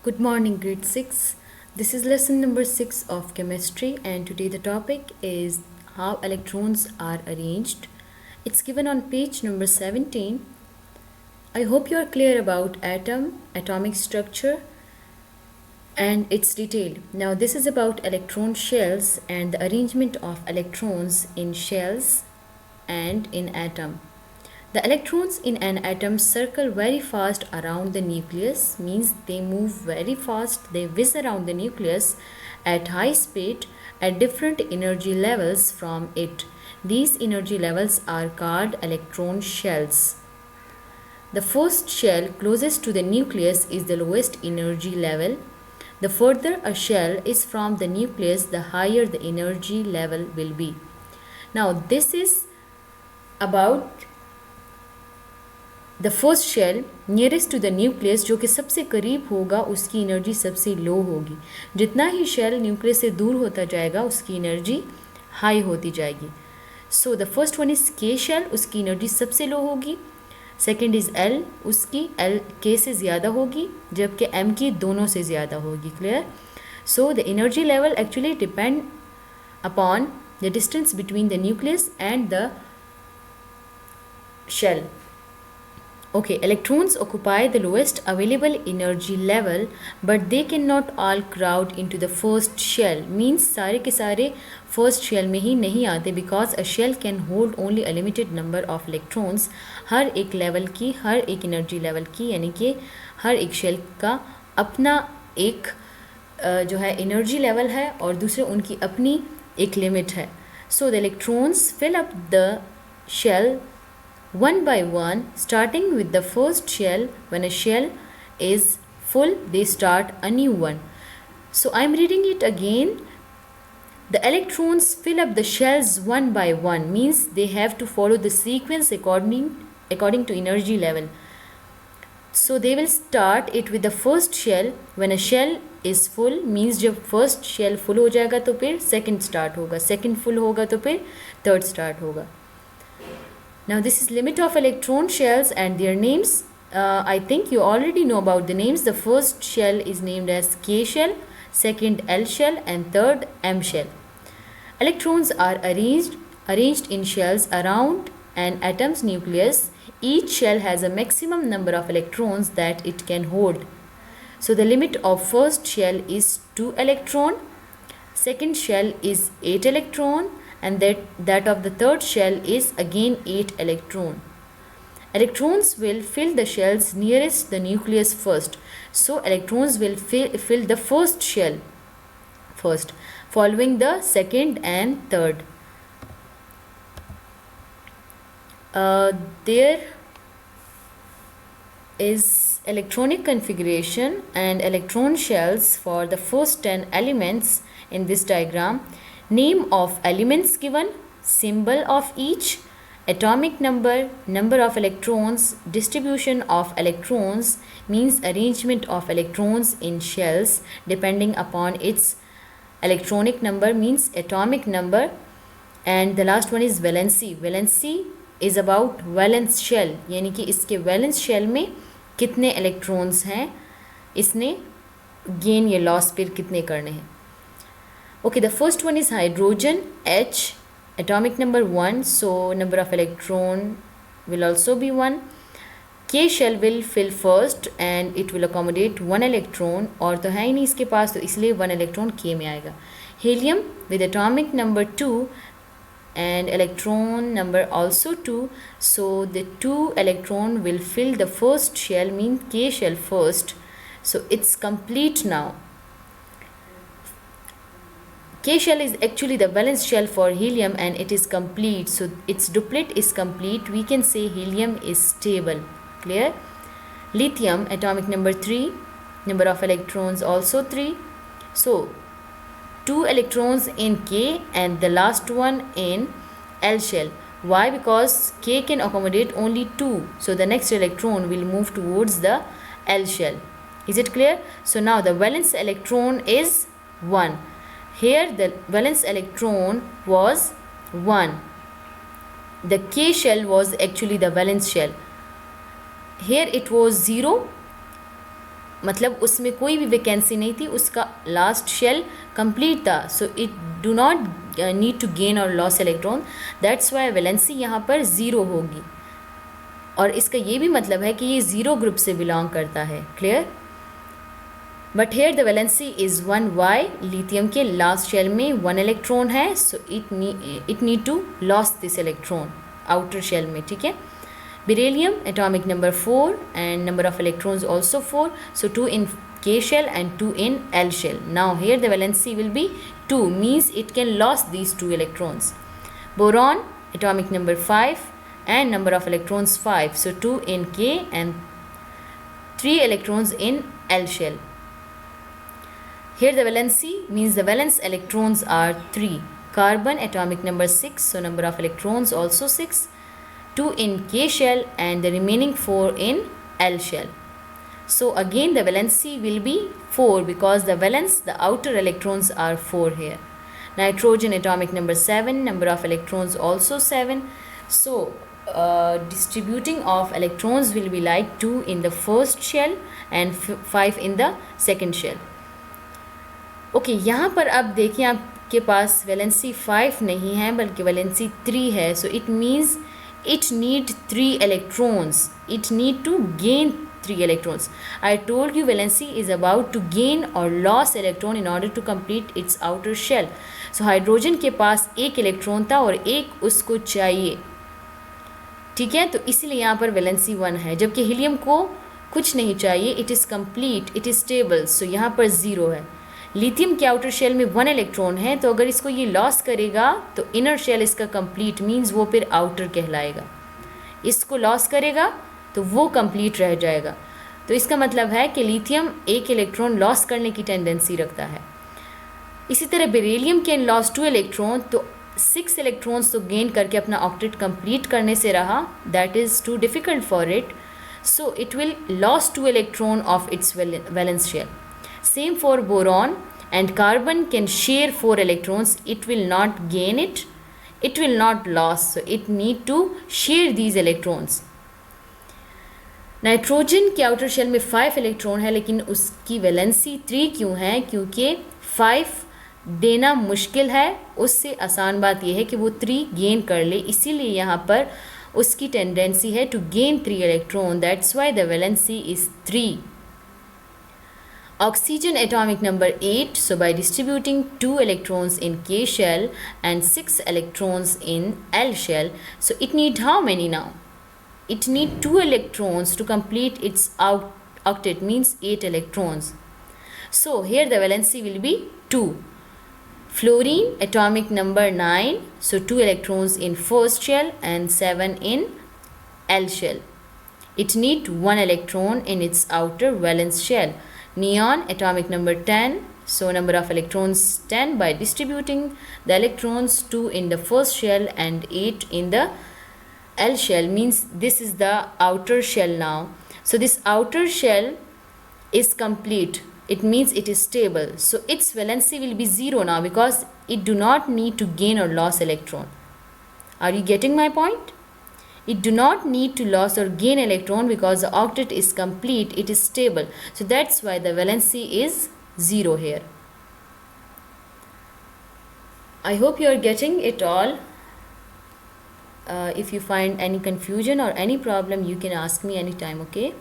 Good morning, grade 6. This is lesson number 6 of chemistry, and today the topic is how electrons are arranged. It's given on page number 17. I hope you are clear about atom, atomic structure, and its detail. Now, this is about electron shells and the arrangement of electrons in shells and in atom. The electrons in an atom circle very fast around the nucleus, means they move very fast, they whiz around the nucleus at high speed at different energy levels from it. These energy levels are called electron shells. The first shell closest to the nucleus is the lowest energy level. The further a shell is from the nucleus, the higher the energy level will be. Now, this is about the first shell nearest to the nucleus, जो कि सबसे करीब होगा उसकी energy सबसे लो होगी. जितना ही shell nucleus से दूर होता जाएगा उसकी एनर्जी हाई होती जाएगी. So the first one is के शेल, उसकी एनर्जी सबसे लो होगी. सेकेंड इज़ एल, उसकी एल के से ज़्यादा होगी, जबकि एम की दोनों से ज़्यादा होगी. Clear? So the energy level actually depend upon the distance between the nucleus and the shell. Okay, electrons occupy the lowest available energy level, but they cannot all crowd into the first shell. Means सारे के सारे first shell में ही नहीं आते, because a shell can hold only a limited number of electrons. हर एक level की, हर एक energy level की, यानी कि हर एक shell का अपना एक जो है energy level है और दूसरे उनकी अपनी एक limit है. So the electrons fill up the shell one by one, starting with the first shell. When a shell is full, they start a new one. So I'm reading it again. The electrons fill up the shells one by one, means they have to follow the sequence according to energy level. So they will start it with the first shell. When a shell is full, means जब first shell full हो जाएगा तो फिर second start होगा, second full होगा तो फिर third start होगा. Now this is limit of electron shells and their names. I think you already know about the names. The first shell is named as K shell, second L shell, and third M shell. Electrons are arranged in shells around an atom's nucleus. Each shell has a maximum number of electrons that it can hold. So the limit of first shell is 2 electron, second shell is 8 electron, and that of the third shell is again 8 electron. Electrons will fill the shells nearest the nucleus first. So electrons will fill the first shell first, following the second and third. There is electronic configuration and electron shells for the first 10 elements in this diagram. Name of elements given, symbol of each, atomic number, number of electrons, distribution of electrons, means arrangement of electrons in shells depending upon its electronic number, means atomic number. And the last one is valency. Valency is about valence shell, यानी कि इसके valence shell में कितने electrons हैं, इसने gain या loss फिर कितने करने हैं. Okay, the first one is hydrogen, H, atomic number 1, so number of electron will also be 1. K shell will fill first and it will accommodate 1 electron, और तो है ही नहीं इसके पास, तो इसलिए 1 electron K में आएगा. Helium with atomic number 2 and electron number also 2, so the 2 electron will fill the first shell, mean K shell first, so it's complete now. K shell is actually the valence shell for helium and it is complete. So its duplet is complete. We can say helium is stable. Clear? Lithium, atomic number 3, number of electrons also 3. So 2 electrons in K and the last one in L shell. Why? Because K can accommodate only 2. So the next electron will move towards the L shell. Is it clear? So now the valence electron is 1. Here the valence electron was 1. The K shell was actually the valence shell. Here it was 0 मतलब उसमें कोई भी vacancy नहीं थी, उसका last shell complete था, so it do not need to gain और loss electron, that's why valency यहाँ पर ज़ीरो होगी। और इसका ये भी मतलब है कि ये ज़ीरो ग्रुप से बिलोंग करता है। Clear? But here the valency is 1, why lithium के लास्ट शेल में 1 इलेक्ट्रॉन है, so it need to loss this electron outer shell में। ठीक है। Beryllium atomic number 4 and number of electrons also 4, so 2 in K shell and 2 in L shell. Now here the valency will be 2, means it can lose these 2 electrons. Boron atomic number 5 and number of electrons 5, so 2 in K and 3 electrons in L shell. Here the valency means the valence electrons are 3. Carbon atomic number 6, so number of electrons also 6, 2 in K shell and the remaining 4 in L shell. So again the valency will be 4 because the valence, the outer electrons are 4 here. Nitrogen atomic number 7, number of electrons also 7. So distributing of electrons will be like 2 in the first shell and 5 in the second shell. Okay, यहाँ पर अब देखिए आपके पास valency 5 नहीं है बल्कि valency 3 है, so it means it need 3 electrons. It need to gain 3 electrons. I told you valency is about to gain or lose electron in order to complete its outer shell. So hydrogen के पास एक electron था और एक उसको चाहिए। ठीक है, तो इसीलिए यहाँ पर वैलेंसी 1 है, जबकि हीलियम को कुछ नहीं चाहिए, it is complete, it is stable, so यहाँ पर 0 है। लिथियम के आउटर शेल में 1 इलेक्ट्रॉन है, तो अगर इसको ये लॉस करेगा तो इनर शेल इसका कंप्लीट, मींस वो फिर आउटर कहलाएगा। इसको लॉस करेगा तो वो कंप्लीट रह जाएगा। तो इसका मतलब है कि लिथियम एक इलेक्ट्रॉन लॉस करने की टेंडेंसी रखता है। इसी तरह बेरिलियम कैन लॉस 2 इलेक्ट्रॉन, तो 6 इलेक्ट्रॉन्स तो गेन करके अपना ऑक्टेट कंप्लीट करने से रहा, that is too difficult for it, so it will loss 2 electron of its valence shell. Same for boron, and carbon can share 4 electrons, it will not gain it, it will not lose, so it need to share these electrons. Nitrogen के outer shell में 5 electron है, लेकिन उसकी valency 3 क्यों है? क्योंकि 5 देना मुश्किल है, उससे आसान बात यह है कि वो 3 गेन कर ले, इसीलिए यहाँ पर उसकी टेंडेंसी है to gain 3 electron, that's why the valency is 3. Oxygen atomic number 8, so by distributing 2 electrons in K shell and 6 electrons in L shell, so it need how many now? It need 2 electrons to complete its octet, means 8 electrons. So here the valency will be 2. Fluorine atomic number 9, so 2 electrons in first shell and 7 in L shell. It need 1 electron in its outer valence shell. Neon atomic number 10, so number of electrons 10, by distributing the electrons 2 in the first shell and 8 in the L shell, means this is the outer shell now. So this outer shell is complete, it means it is stable, so its valency will be 0 now because it do not need to gain or lose electron. Are you getting my point? It do not need to lose or gain electron because the octet is complete, it is stable. So that's why the valency is 0 here. I hope you are getting it all. If you find any confusion or any problem, you can ask me anytime, okay?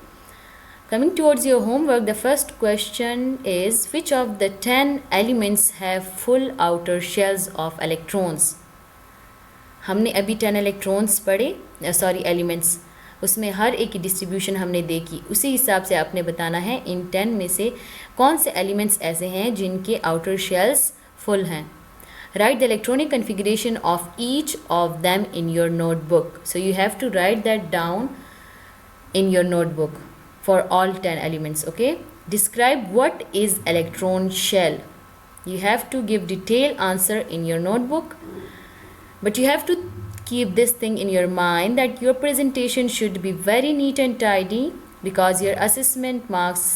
Coming towards your homework, the first question is, which of the 10 elements have full outer shells of electrons? हमने अभी 10 electrons पढ़े, elements, उसमें हर एक की distribution हमने देखी, उसी हिसाब से आपने बताना है इन 10 में से कौन से एलिमेंट्स ऐसे हैं जिनके आउटर शेल्स फुल हैं. Write the electronic configuration of each of them in your notebook. So you have to write that down in your notebook for all 10 elements. Okay, describe what is electron shell. You have to give detailed answer in your notebook, but you have to keep this thing in your mind that your presentation should be very neat and tidy because your assessment marks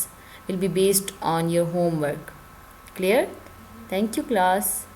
will be based on your homework. Clear? Thank you, class.